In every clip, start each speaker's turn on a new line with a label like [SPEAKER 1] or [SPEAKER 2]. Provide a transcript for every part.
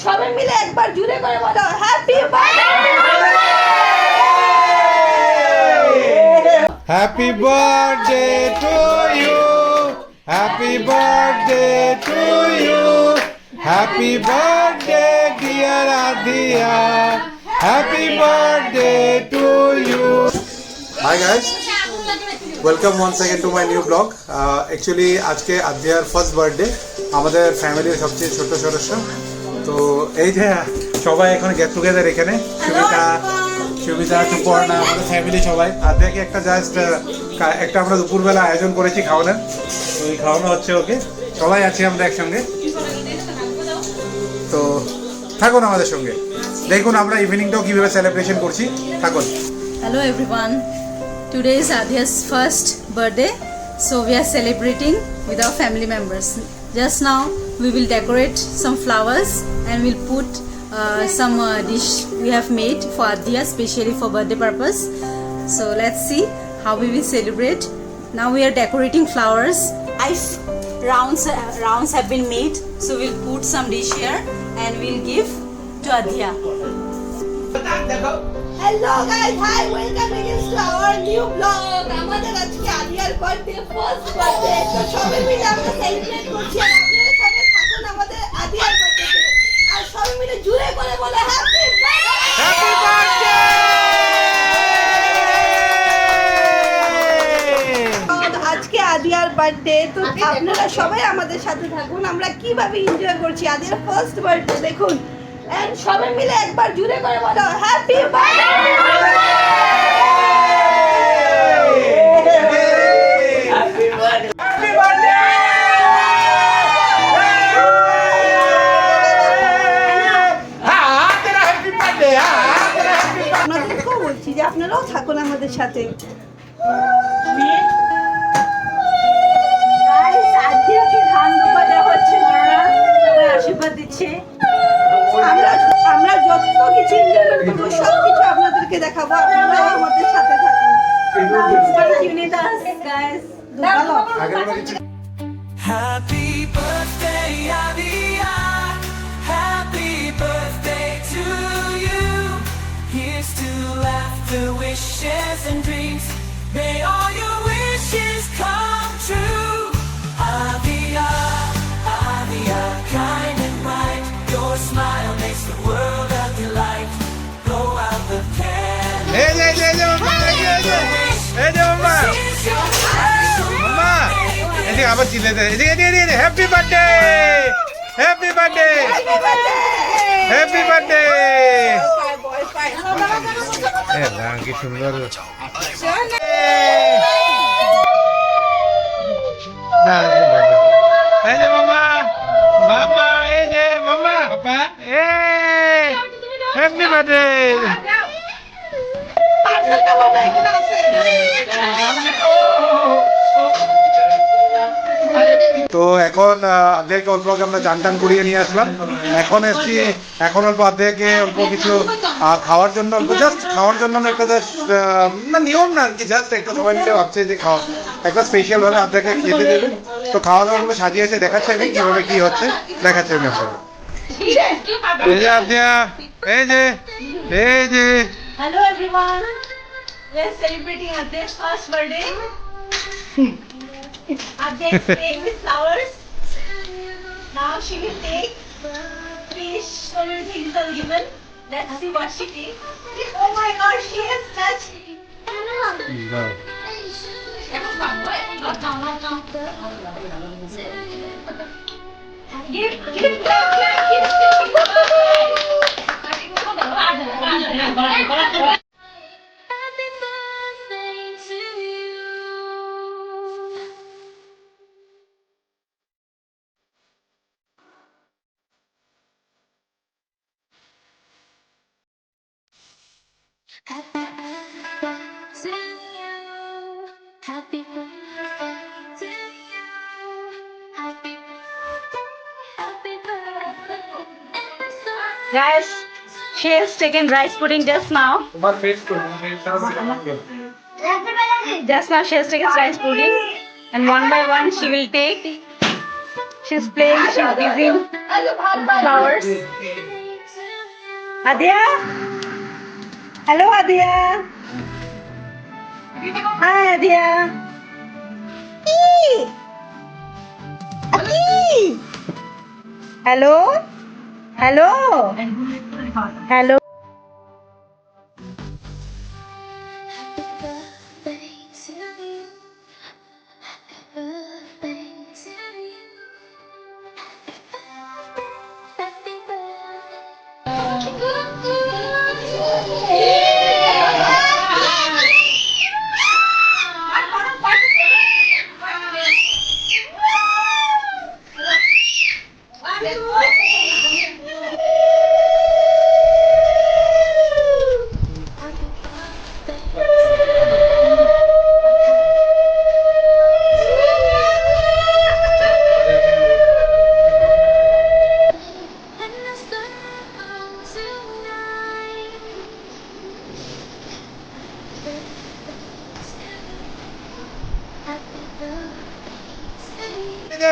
[SPEAKER 1] সবাই মিলে একবার জুড়ে করে বলো happy
[SPEAKER 2] Happy birthday to you. Happy birthday to you. Happy birthday dear Adhiya. Happy birthday to you. Hi guys. Welcome once again to my new vlog. Actually আজকে Adyar first birthday আমাদের ফ্যামিলির সবচেয়ে ছোট সদস্য। তো এই যে সবাই এখন গেট টুগেদার এখানে সুবিধা সুপর্ণা আমাদের ফ্যামিলি সবাই আদিয়াকে একটা জাস্ট একটা আমরা দুপুরবেলা আয়োজন করেছি খাওয়ানোর। তো এই খাওয়ানো হচ্ছে ওকে, সবাই আছি আমরা একসঙ্গে। তো থাকুন আমাদের সঙ্গে, দেখুন আমরা ইভিনিংটাও কিভাবে সেলিব্রেশন করছি, থাকুন।
[SPEAKER 3] Hello everyone. Today is Adhiya's first birthday, so we are celebrating with our family members. Just now we will decorate some flowers and we'll put some dish we have made for Adhiya specially for birthday purpose. So let's see how we will celebrate. Now we are decorating flowers. Rounds have been made, so we'll put some dish here and we'll give to Adhiya.
[SPEAKER 1] Hello guys, hi, welcome again to our new blog. আমাদের আজকে Adyar birthday, first birthday. তো সবাই মিলে আমরা celebrate করছি আর আপনারা সবাই থাকুন আমাদের আদিয়ার বার্থডেতে। আর সবাই মিলে জুড়ে করে বলে হ্যাপি বার্থডে। আজকে আদিয়ার বার্থডে, তো আপনারা সবাই আমাদের সাথে থাকুন। আমরা কিভাবে এনজয় করছি আদিয়ার ফার্স্ট বার্থডে দেখুন। এন্ড সবাই মিলে একবার জুড়ে করে বলো happy birthday. Happy birthday, happy birthday. তেরা হ্যাপি বার্থডে, তেরা হ্যাপি বার্থডে। আপনাদেরকেও বলছি যে আপনারাও থাকুন আমাদের সাথে। গাইস, আদিয়াকে ধান দুপা দেওয়া হচ্ছে, ওরা সবাই আশীর্বাদ দিচ্ছে। আমরা যত কিছু এনজয়মেন্ট করবো সব কিছু আপনাদেরকে দেখাবো, আপনারা আমাদের সাথে থাকুন।
[SPEAKER 4] Happy birthday, Adhiya. Happy birthday to you. Here's to laughter, wishes and dreams. May all your wishes come true. Adhiya, Adhiya, kind and bright. Your smile makes the world a delight. Blow out the candles.
[SPEAKER 2] Hey, mama. Mama. এদিকে আবার চিল্লে দে, এদিকে happy birthday, happy birthday, happy birthday. কি সুন্দর। এই যে মামা, মামা, এই যে মামা, পাপা, হ্যাপি বার্থডে। তো এখন আর্ধেকে অল্প আমরা চান টান করিয়ে নিয়ে আসলাম। এখন এসছি, এখন অল্প আর্ধেকে অল্প কিছু খাওয়ার জন্য, অল্প জাস্ট খাওয়ার জন্য একটা না নিয়ম না আর কি, জাস্ট একটা সবাই মিলে ভাবছে যে খাওয়া একটা স্পেশাল ভাবে আর্ধেকে খেতে দেবে। তো খাওয়া দাওয়াগুলো সাজিয়েছে, দেখাচ্ছে আমি কিভাবে কি হচ্ছে, দেখাচ্ছে আমি আপনাকে। এই যে আর্ধিয়া, এই যে
[SPEAKER 1] Hello everyone. We are celebrating Adhiya's first birthday. Adhiya is playing with flowers. Now she will take fish for her things are given. Let's see what she takes. Oh my God, she has touched. Give clap. Guys, she has taken rice pudding just now. Just now she has taken rice pudding, and one by one she will take. She's playing, she's busy. Flowers. Adia? Hello, Adia. Hi, Adia. Eee! Aki! Hello? Hello? Hello?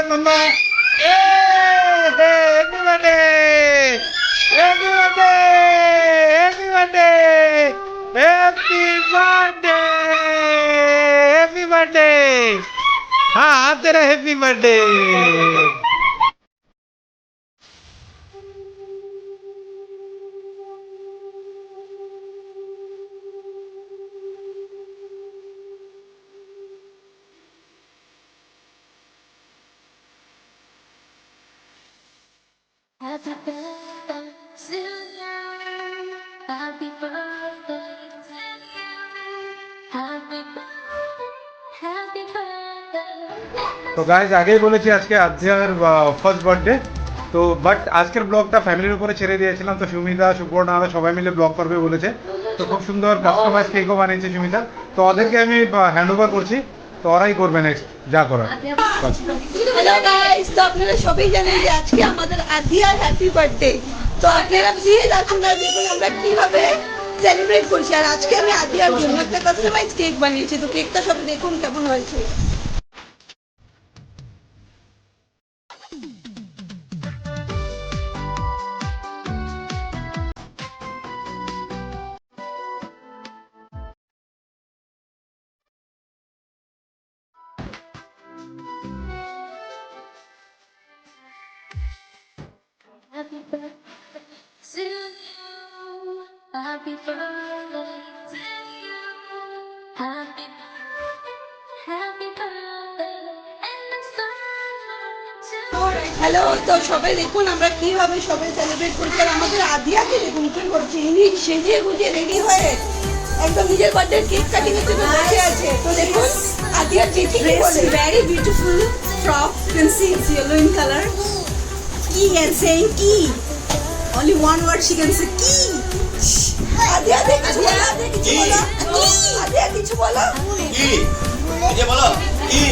[SPEAKER 2] Mama. Hey, happy birthday! Happy birthday! Happy birthday! Happy birthday! Happy birthday! हाँ तेरा happy birthday
[SPEAKER 5] Happy birthday to you. Happy birthday to you. Happy birthday. Happy birthday.
[SPEAKER 2] তো guys আগেই বলেছি আজকে আধ্যার first birthday তো but আজকের ব্লগটা ফ্যামিলির উপরে ছেড়ে দিয়েছিলাম তো সুমিতা সুপর্ণা সবাই মিলে ব্লগ করবে বলেছে তো খুব সুন্দর কাস্টমাইজ কেকও বানিয়েছে সুমিতা তো ওদেরকে আমি হ্যান্ড ওভার করছি তো ওরাই করবে নেক্সট যা করার
[SPEAKER 1] হ্যালো গাইস, তো আপনারা সবাই জানেন যে আজকে আমাদের আদিয়ার হ্যাপি বার্থডে। তো আপনারা প্লিজ আসুন আর দেখুন আমরা কিভাবে সেলিব্রেট করছি। আর আজকে আমি আদিয়ার জন্য একটা কাস্টমাইজ কেক বানিয়েছি, তো কেকটা সব দেখুন কেমন হয়েছে।
[SPEAKER 5] Happy birthday to you. Happy birthday to you. Happy birthday. Happy birthday. And the sun to
[SPEAKER 1] hello, তো সবাই দেখুন আমরা কিভাবে সবাই সেলিব্রেট করছি। আর আমাদের আদিয়াকে দেখুন কি করছে, ইনি সেজে গুজে রেডি হয়ে একদম নিজের বার্থডে কেক কাটিং এর জন্য বসে আছে। তো দেখুন আদিয়ার জেঠি কি বলে।
[SPEAKER 3] Very beautiful frock. You can see it's yellow in color. Key and saying key. Only one word she can say key.
[SPEAKER 1] আদিয়া কিছু বলো, আদিয়া কিছু বলো, আদিয়া কিছু বলো।
[SPEAKER 6] কি যে বলো কি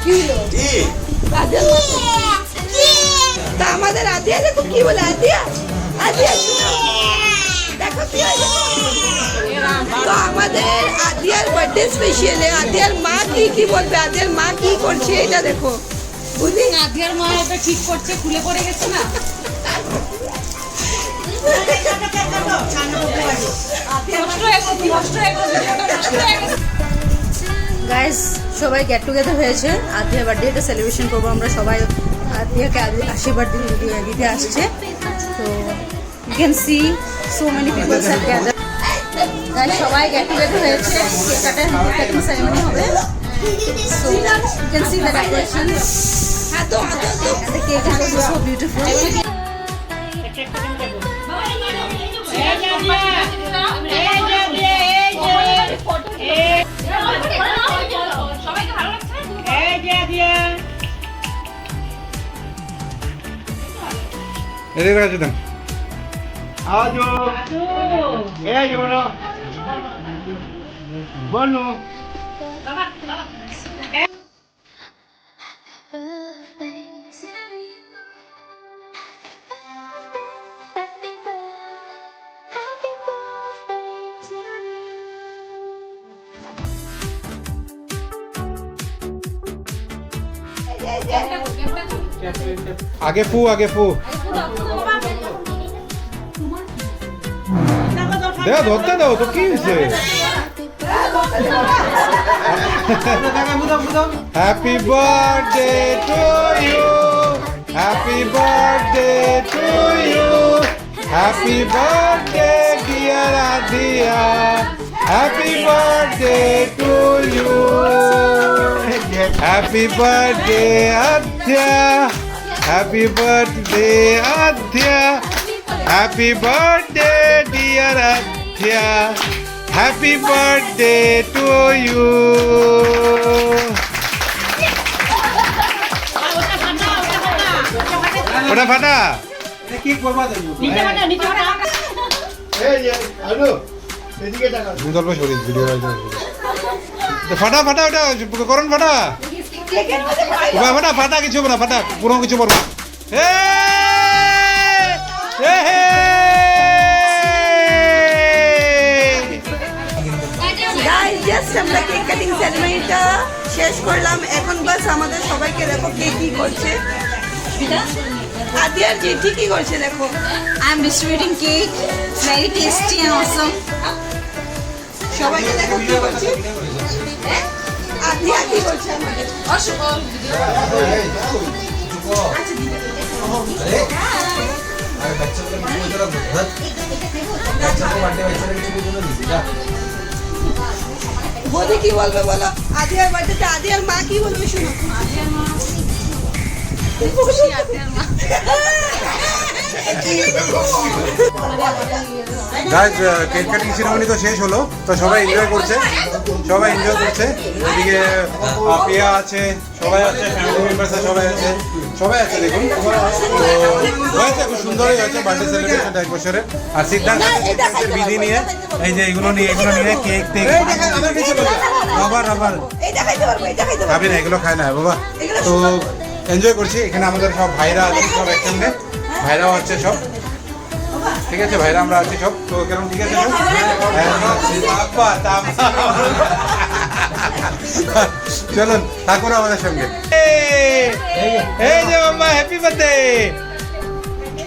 [SPEAKER 6] কি
[SPEAKER 1] আদিয়া তা আমাদের আদিয়া দেখুন কি বলে। আদিয়া আদিয়া শুনো, দেখো কি হয়েছে। তো আমাদের আদিয়ার বার্থডে স্পেশালে আদিয়ার মা কি বলবে, আদিয়ার মা কি করছে এটা দেখো। বুঝলি
[SPEAKER 3] আদিয়ার মা এটা ঠিক করছে, খুলে পড়ে গেছে না? গাইস সবাই গেট টুগেদার হয়েছে, আদিয়া বার্থডেটা সেলিব্রেশন করবো আমরা সবাই। আদিয়াকে আশীর্বাদ দিতে আসছে। তো you can see so many peoples have gather. Guys সবাই গেট টুগেদার হয়েছে, কেক কাটিং সেরেমনি হবে। So you can see the decoration
[SPEAKER 1] হ্যাঁ তো
[SPEAKER 3] and the cake is also so beautiful.
[SPEAKER 2] এদিকে আছে দেন
[SPEAKER 6] আজো এই বলো বলো
[SPEAKER 5] birthday to you. Happy birthday. Happy birthday to you.
[SPEAKER 2] আগে ফু দেও, ধরতে দাও তো, কি হয়েছে? Happy birthday to you, happy birthday to you, happy birthday dear Adiya, happy birthday to you, happy birthday Adya, happy birthday Adya, happy birthday dear Adya, happy birthday to you. ওটা ফাটা
[SPEAKER 6] কি করবা তুমি? এই যে আলু এদিকে টাকা
[SPEAKER 2] দুদল শরীর ভিডিও ফাটা ফাটা ওটা করুন ফাটা
[SPEAKER 1] কেকের মধ্যে ফাটাই দাও।
[SPEAKER 2] ওটা ফাটা ফাটা কিছু হবে না, ফাটা পুরো কিছু করবো।
[SPEAKER 1] গাইস জাস্ট আমরা কেক কাটিং সেরেমনিটা শেষ করলাম, এখন বাস আমাদের সবাইকে দেখো কে কি করছে। আদিয়ার জেঠি কি করছে দেখো।
[SPEAKER 3] I am distributing cake. Very tasty and awesome.
[SPEAKER 1] সবাইকে দেখো কি করছে। আদিয়া কি করছে আমাদের। বৌদি কি বলবে বলো। আদিয়ার বার্থডেতে আদিয়ার মা কি বলবে শুনো।
[SPEAKER 2] গাইজ কেক কাটিং সেরেমনি তো শেষ হলো, তো সবাই এনজয় করছে, এদিকে পিয়া আছে, সবাই আছে, ফ্যামিলি মেম্বার্স সবাই আছে দেখুন। তো হয়েছে, খুব সুন্দরই হয়েছে বার্থডে সেলিব্রেশনটা এক বছরে। আর সিদ্ধান্ত বিধি নিয়ে এই যে এগুলো নিয়ে কেক টেক রাবার
[SPEAKER 1] এই দেখাইতে পারবো, এই দেখাইতে পারবো।
[SPEAKER 2] খাবি না, এগুলো খায় না বাবা। তো এনজয় করছি, এখানে আমাদের সব ভাইরা আছে, সব একসঙ্গে ভাইরাও আছে সব, ঠিক আছে ভাইরা আমরা আছি সব। তো কেমন ঠিক আছে সব? চলুন থাকুন আমাদের সঙ্গে। এই যে মাম্মা হ্যাপি বার্থডে।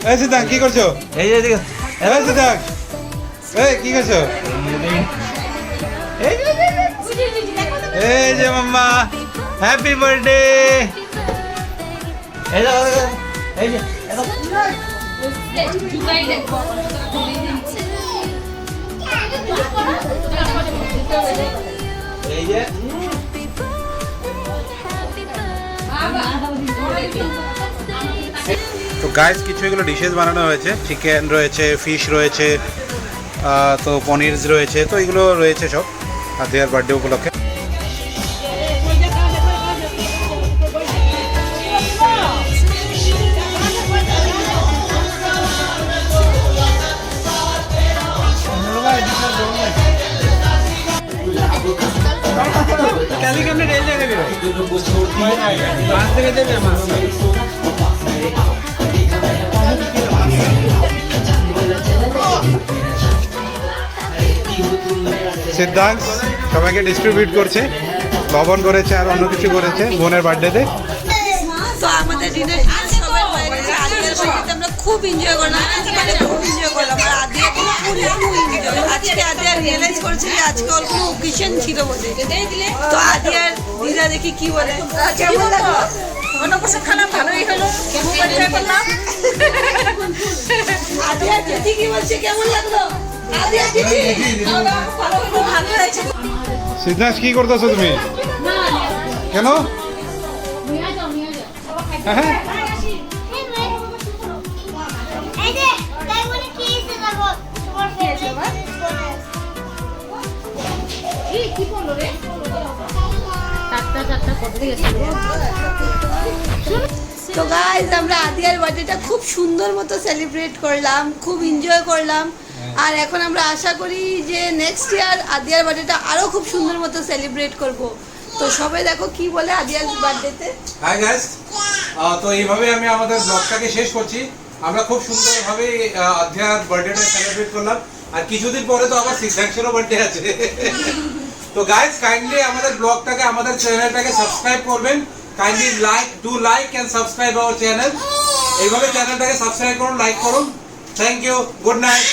[SPEAKER 2] এই সিদ্ধান্ত কি করছো?
[SPEAKER 6] এই যে এদিকে
[SPEAKER 2] এই সিদ্ধান্ত এই কি করছো? এই যে মাম্মা হ্যাপি বার্থডে।
[SPEAKER 6] এই যে এই যে এই যে
[SPEAKER 2] তো গাইস কিছু এগুলো ডিশেস বানানো হয়েছে, চিকেন রয়েছে, ফিশ রয়েছে, তো পনির রয়েছে, তো এগুলো রয়েছে সব আদিয়ার বার্থডে উপলক্ষে।
[SPEAKER 6] কালি কেমনে রেল জায়গা বেরো পাঁচ থেকে দেবে আমার
[SPEAKER 2] সিদ্ধান্ত সবাইকে ডিস্ট্রিবিউট করছে, লবণ করেছে আর অন্য কিছু করেছে বোনের বার্থডেতে।
[SPEAKER 1] তো আমাদের ডিনার সবাই হয়ে গেছে। আদিয়ার বার্থডেতে আমরা খুব এনজয় করলাম, মানে খুব এনজয় করলাম। আর আদিয়া খুব এনজয়। আজকে আদিয়া রিয়েলাইজ করেছে যে আজকে ওর কোনো ওকেশন ছিল বলে। তো আদিয়ার দিদা দেখি কি বলে, কেমন লাগলো?
[SPEAKER 3] অন্নপ্রাশন খানা ভালোই হলো, খুব এনজয় করলাম।
[SPEAKER 1] আদিয়ার দিদি কি বলছে, কেমন লাগলো? আদিয়ার দিদি
[SPEAKER 3] খুব ভালো হয়েছে।
[SPEAKER 2] সিদ্ধান্ত কি করতেছো তুমি? কেন? হ্যাঁ
[SPEAKER 5] এই যে তাই বলে কি এসে যাবো তোমার ফেভারিট কি বললো রে টাটা কত গেছে।
[SPEAKER 1] তো গাইজ আমরা আদিয়ার বার্থডেটা খুব সুন্দর মতো সেলিব্রেট করলাম, খুব এনজয় করলাম। আর এখন আমরা আশা করি যে নেক্সট ইয়ার আদিয়ার বার্থডেটা আরো খুব সুন্দর মতো সেলিব্রেট করব। তো সবাই দেখো কি বলে আদিয়ার বার্থডেতে।
[SPEAKER 2] হাই গাইস, তো এইভাবে আমি আমাদের ব্লগটাকে শেষ করছি। আমরা খুব সুন্দরভাবে আদিয়ার বার্থডেটা সেলিব্রেট করলাম, আর কিছুদিন পরে তো আবার সিদ্ধার্থেরও বার্থডে আছে। তো গাইস কাইন্ডলি আমাদের ব্লগটাকে, আমাদের চ্যানেলটাকে সাবস্ক্রাইব করবেন, kindly like and subscribe our channel. এইভাবে চ্যানেলটাকে সাবস্ক্রাইব করুন, লাইক করুন। Thank you, good night.